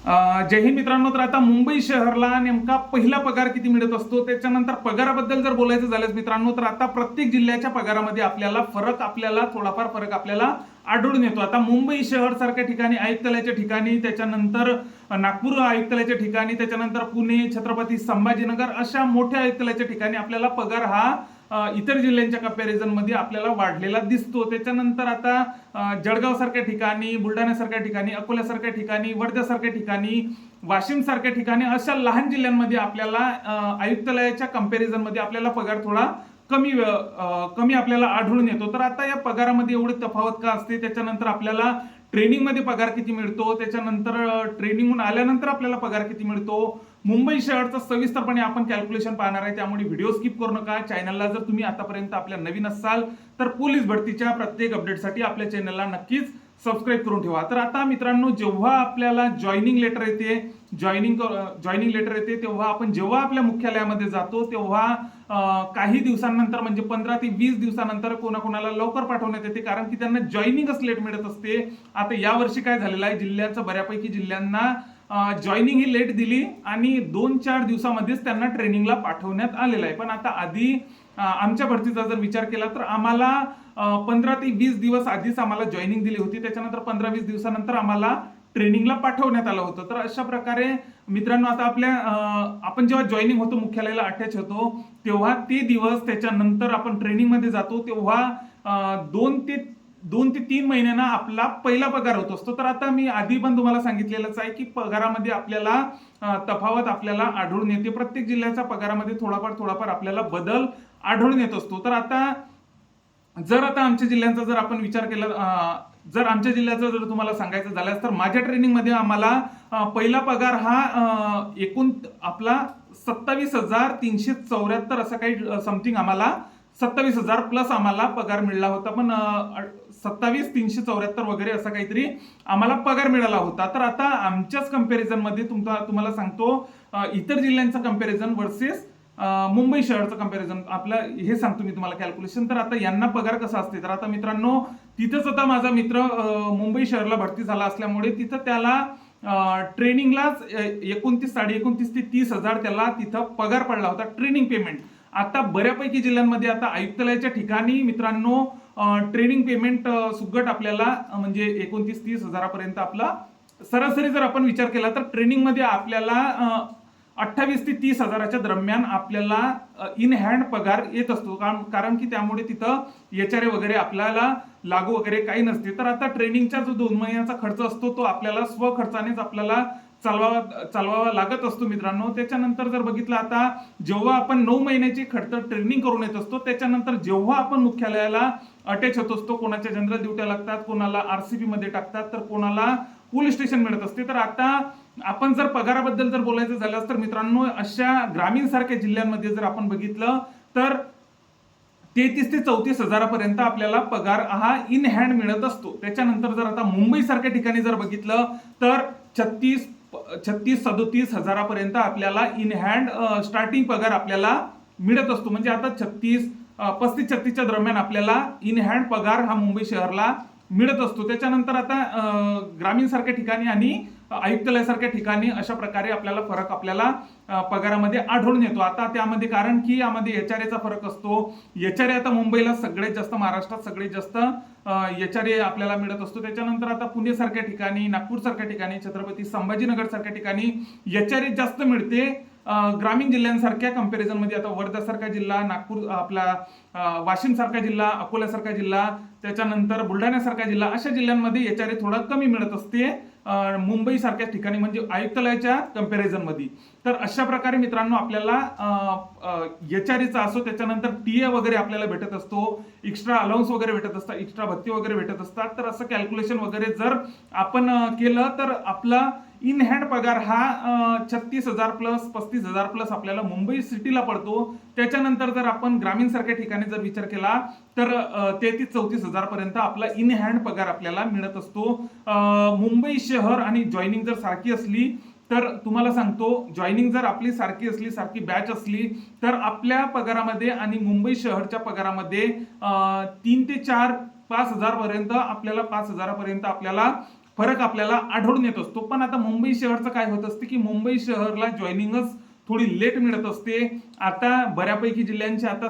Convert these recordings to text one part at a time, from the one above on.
जय हिंद मित्रांनो. तर आता मुंबई शहरला नेमका पहिला पगार किती मिळत असतो, त्याच्यानंतर पगाराबद्दल जर बोलायचं झाल्यास मित्रांनो, तर आता प्रत्येक जिल्ह्याच्या पगारामध्ये आपल्याला थोडाफार फरक आपल्याला आढळून येतो. आता मुंबई शहर सारख्या ठिकाणी आयुक्तालयाच्या ठिकाणी, त्याच्यानंतर नागपूर आयुक्तालयाच्या ठिकाणी, त्याच्यानंतर पुणे, छत्रपती संभाजीनगर अशा मोठ्या आयुक्तालयाच्या ठिकाणी आपल्याला पगार हा इतर जिल्ह्यांच्या कंपॅरिझन मध्ये आपल्याला वाढलेला दिसतो. त्याच्यानंतर आता जळगाव सारख्या ठिकाणी, बुलढाणा सारख्या ठिकाणी, अकोला सारख्या ठिकाणी, वर्धा सारख्या ठिकाणी, वाशिम सारख्या ठिकाणी अशा लहान जिल्ह्यांमध्ये आपल्याला आयुक्तालयाच्या कंपॅरिझन मध्ये आपल्याला पगार थोडा कमी आपल्याला आढळून येतो. तर आता या पगारामध्ये एवढी तफावत का असते, त्याच्यानंतर आपल्याला ट्रेनिंग मध्ये पगार किती मिळतो, त्याच्यानंतर ट्रेनिंगहून आल्यानंतर आपल्याला पगार किती मिळतो, मुंबई शहरचं सविस्तरपणे आपण कॅल्क्युलेशन पाहणार आहे. त्यामुळे व्हिडिओ स्किप करू नका. चॅनलला जर तुम्ही आतापर्यंत आपल्या नवीन असाल तर पोलीस भरतीच्या प्रत्येक अपडेटसाठी आपल्या चॅनलला नक्कीच सबस्क्राईब करून ठेवा. तर आता मित्रांनो, जेव्हा आपल्याला जॉईनिंग लेटर येते, तेव्हा आपण जेव्हा आपल्या मुख्यालयामध्ये जातो तेव्हा काही दिवसांनंतर म्हणजे 15 ते 20 दिवसानंतर कोणाकोणाला लवकर पाठवण्यात येते, कारण की त्यांना जॉईनिंगच लेट मिळत असते. आता यावर्षी काय झालेलं आहे, जिल्ह्याचं बऱ्यापैकी जिल्ह्यांना जॉईनिंग ही लेट दिली आणि 2-4 दिवसामध्येच त्यांना ट्रेनिंगला पाठवण्यात आलेलं आहे. पण आता आधी आमच्या भरतीचा जर विचार केला तर आम्हाला 15 ते 20 दिवस आधीच आम्हाला जॉईनिंग दिली होती, त्याच्यानंतर 15-20 दिवसानंतर आम्हाला ट्रेनिंगला पाठवण्यात आलं होतं. तर अशा प्रकारे मित्रांनो, आता आपण जेव्हा जॉईनिंग होतो, मुख्यालयाला अटॅच होतो, तेव्हा ते दिवस, त्याच्यानंतर आपण ट्रेनिंग मध्ये जातो तेव्हा 2 ते 3 महिन्यांना आपला पहिला पगार होत असतो. तर आता मी आधी पण तुम्हाला सांगितलेलंच आहे की पगारामध्ये आपल्याला तफावत आपल्याला आढळून येते. प्रत्येक जिल्ह्याच्या पगारामध्ये थोडाफार आपल्याला बदल आढळून येत असतो. तर आता आमच्या जिल्ह्यांचा जर आपण विचार केला, जर आमच्या जिल्ह्याचं जर तुम्हाला सांगायचं झाल्यास, तर माझ्या ट्रेनिंग मध्ये आम्हाला पहिला पगार हा एकूण आपला 27,374 असं काही समथिंग, आम्हाला 27,000 प्लस आम्हाला पगार मिळाला होता. पण 27,374 वगैरे असा काहीतरी आम्हाला पगार मिळाला होता. तर आता आमच्याच कंपॅरिझन मध्ये तुम्हाला सांगतो, इतर जिल्ह्यांचं कंपॅरिझन वर्सेस मुंबई शहरचं कंपॅरिझन आपलं हे सांगतो मी तुम्हाला कॅल्क्युलेशन. तर आता यांना पगार कसा असते, तर आता मित्रांनो, तिथंच आता माझा मित्र मुंबई शहरला भरती झाला असल्यामुळे तिथं त्याला ट्रेनिंगलाच 29,29,500 ते 30,000 त्याला तिथं पगार पडला होता, ट्रेनिंग पेमेंट. आता बऱ्यापैकी जिल्ह्यांमध्ये आता आयुक्तालयाच्या ठिकाणी मित्रांनो ट्रेनिंग पेमेंट सुगट आपल्याला म्हणजे 29-30 हजारापर्यंत आपला सरासरी जर आपण विचार केला तर ट्रेनिंग मध्ये आपल्याला 28 ते 30 हजाराच्या दरम्यान आपल्याला इन हँड पगार येत असतो, कारण की त्यामुळे तिथं एचआरए वगैरे आपल्याला लागू वगैरे काही नसते. तर आता ट्रेनिंगचा जो 2 महिन्याचा खर्च असतो तो आपल्याला स्वखर्चानेच आपल्याला चालवावा लागत असतो मित्रांनो. त्याच्यानंतर जर बघितलं, आता जेव्हा आपण 9 महिन्याची खडतर ट्रेनिंग करून येत असतो, त्याच्यानंतर जेव्हा आपण मुख्यालयाला अटॅच होत असतो, कोणाच्या जनरल ड्युट्या लागतात, कोणाला आरसीपी मध्ये टाकतात, तर कोणाला पोलीस स्टेशन मिळत असते. तर आता आपण जर पगाराबद्दल जर बोलायचं झाल्यास तर मित्रांनो, अशा ग्रामीण सारख्या जिल्ह्यांमध्ये जर आपण बघितलं तर 33 ते 34 हजारापर्यंत आपल्याला पगार हा इन हँड मिळत असतो. त्याच्यानंतर जर आता मुंबई सारख्या ठिकाणी जर बघितलं तर 36-37 हजारापर्यंत आपल्याला इन हँड स्टार्टिंग पगार आपल्याला मिळत असतो. म्हणजे आता 35-36च्या दरम्यान आपल्याला इन हँड पगार हा मुंबई शहरला मिळत असतो. त्याच्यानंतर आता ग्रामीण सारख्या ठिकाणी आणि आयुक्तालयासारख्या ठिकाणी अशा प्रकारे आपल्याला फरक आपल्याला पगारामध्ये आढळून येतो. आता त्यामध्ये कारण की यामध्ये एचआरएचा फरक असतो. एचआरए आता मुंबईला सगळ्यात जास्त, महाराष्ट्रात सगळ्यात जास्त एचआरए आपल्याला मिळत असतो. त्याच्यानंतर आता पुणे सारख्या ठिकाणी, नागपूर सारख्या ठिकाणी, छत्रपती संभाजीनगर सारख्या ठिकाणी एचआरए जास्त मिळते ग्रामीण जिल्ह्यांसारख्या कंपॅरिझन मध्ये. आता वर्धा सारखा जिल्हा, नागपूर आपला वाशिम सारखा जिल्हा, अकोला सारखा जिल्हा, त्याच्यानंतर बुलढाणा सारखा जिल्हा, अशा जिल्ह्यांमध्ये एचआरए थोडा कमी मिळत असते मुंबई सारख्या ठिकाणी म्हणजे आयुक्तालयाच्या कंपॅरिझन मध्ये. तर अशा प्रकारे मित्रांनो आपल्याला एचआरएचा असो, त्याच्यानंतर टीए वगैरे आपल्याला भेटत असतो, एक्स्ट्रा अलाउन्स वगैरे भेटत असतात, एक्स्ट्रा भत्ते वगैरे भेटत असतात. तर असं कॅल्क्युलेशन वगैरे जर आपण केलं तर आपला इन हँड पगार हा 36,000 प्लस 35,000 प्लस आपल्याला मुंबई सिटीला पडतो. त्याच्यानंतर जर आपण ग्रामीण सारख्या ठिकाणी जर विचार केला तर 33-34 हजारपर्यंत आपला इन हँड पगार आपल्याला मिळत असतो. मुंबई शहर आणि जॉईनिंग जर सारखी असली तर तुम्हाला सांगतो, जॉईनिंग जर आपली सारखी असली, सारखी बॅच असली, तर आपल्या पगारामध्ये आणि मुंबई शहरच्या पगारामध्ये 3 ते 4-5 हजार पर्यंत आपल्याला 5 हजारापर्यंत आपल्याला फरक आपल्याला आढळून येत असतो. पण आता मुंबई शहरचं काय होत असते की मुंबई शहरला जॉईनिंगच थोडी लेट मिळत असते. आता बऱ्यापैकी जिल्ह्यांचे आता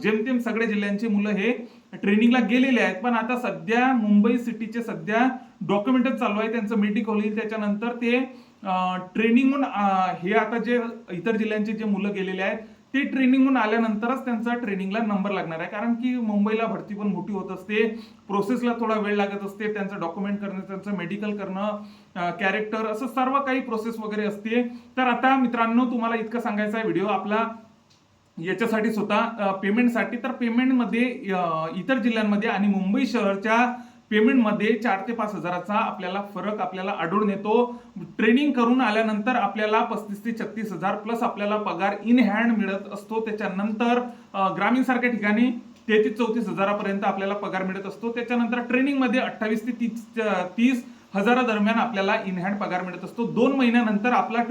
जेमतेम सगळ्या जिल्ह्यांची मुलं हे ट्रेनिंगला गेलेले आहेत. पण आता सध्या मुंबई सिटीचे सध्या डॉक्युमेंटच चालू आहे, त्यांचं मेडिकल होईल, त्याच्यानंतर ते ट्रेनिंगहून हे आता जे इतर जिल्ह्यांचे जे मुलं गेलेले आहेत ते ट्रेनिंगहून आल्यानंतरच त्यांचा ट्रेनिंगला नंबर लागणार आहे. कारण की मुंबईला भरती पण मोठी होत असते, प्रोसेसला थोडा वेळ लागत असते, त्यांचं डॉक्युमेंट करणं, त्यांचं मेडिकल करणं, कॅरेक्टर, असं सर्व काही प्रोसेस वगैरे असते. तर आता मित्रांनो तुम्हाला इतकं सांगायचं आहे व्हिडिओ आपला याच्यासाठी स्वतः पेमेंटसाठी. तर पेमेंटमध्ये इतर जिल्ह्यांमध्ये आणि मुंबई शहरच्या पेमेंटमध्ये 4 ते 5 हजाराचा आपल्याला फरक आपल्याला आढळून येतो. ट्रेनिंग करून आल्यानंतर आपल्याला 35 ते 36 हजार प्लस आपल्याला पगार इन हँड मिळत असतो. त्याच्यानंतर ग्रामीण सारख्या ठिकाणी 33-34 हजारापर्यंत आपल्याला पगार मिळत असतो. त्याच्यानंतर ट्रेनिंगमध्ये 28 ते 30 हजारादरम्यान आपल्याला इन हँड पगार मिळत असतो. 2 महिन्यानंतर आपला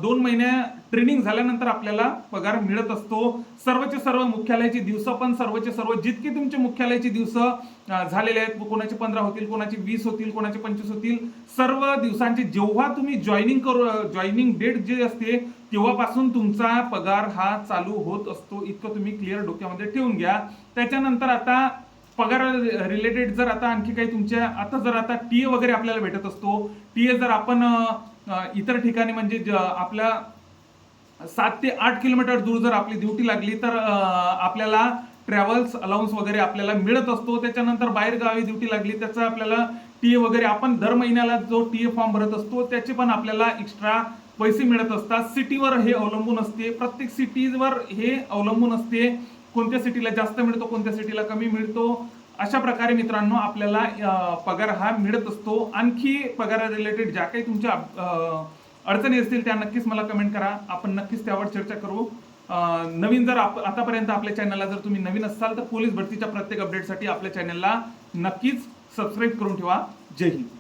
2 महिने ट्रेनिंग झाल्यानंतर आपल्याला पगार मिळत असतो. सर्वचे सर्व मुख्यालयाची दिवस पण सर्वचे सर्व जितके तुमचे मुख्यालयाची दिवस झालेले आहेत, कोणाचे 15 होतील, कोणाचे 20 होतील, कोणाचे 25 होतील, सर्व दिवसांचे जेव्हा तुम्ही जॉईनिंग डेट जे असते तेव्हापासून तुमचा पगार हा चालू होत असतो. इतकं तुम्ही क्लिअर डोक्यामध्ये ठेवून घ्या. त्याच्यानंतर आता पगार रिलेटेड जर आता आणखी काही तुमच्या आता जर आता टीए वगैरे आपल्याला भेटत असतो. टीए जर आपण इतर ठिकाणी म्हणजे आपल्या 7 ते 8 किलोमीटर दूर जर आपली ड्युटी लागली तर आपल्याला ट्रॅव्हल्स अलाउन्स वगैरे आपल्याला मिळत असतो. त्याच्यानंतर बाहेर गावी ड्युटी लागली त्याचा आपल्याला टीए वगैरे आपण दर महिन्याला जो टीए फॉर्म भरत असतो त्याचे पण आपल्याला एक्स्ट्रा पैसे मिळत असतात. सिटीवर हे अवलंबून असते, प्रत्येक सिटीवर हे अवलंबून असते, कोणत्या सिटीला जास्त मिळतो, कोणत्या सिटीला कमी मिळतो. अशा प्रकारे मित्रांनो आपल्याला पगार हा मिळत असतो. आणखी पगारा रिलेटेड ज्या काही तुमच्या अडचणी असतील त्या नक्कीच मला कमेंट करा, आपण नक्कीच त्यावर चर्चा करू. नवीन जर आतापर्यंत आपल्या चॅनलला जर तुम्ही नवीन असाल तर पोलीस भरतीच्या प्रत्येक अपडेटसाठी आपल्या चॅनलला नक्कीच सबस्क्राईब करून ठेवा. जय हिंद.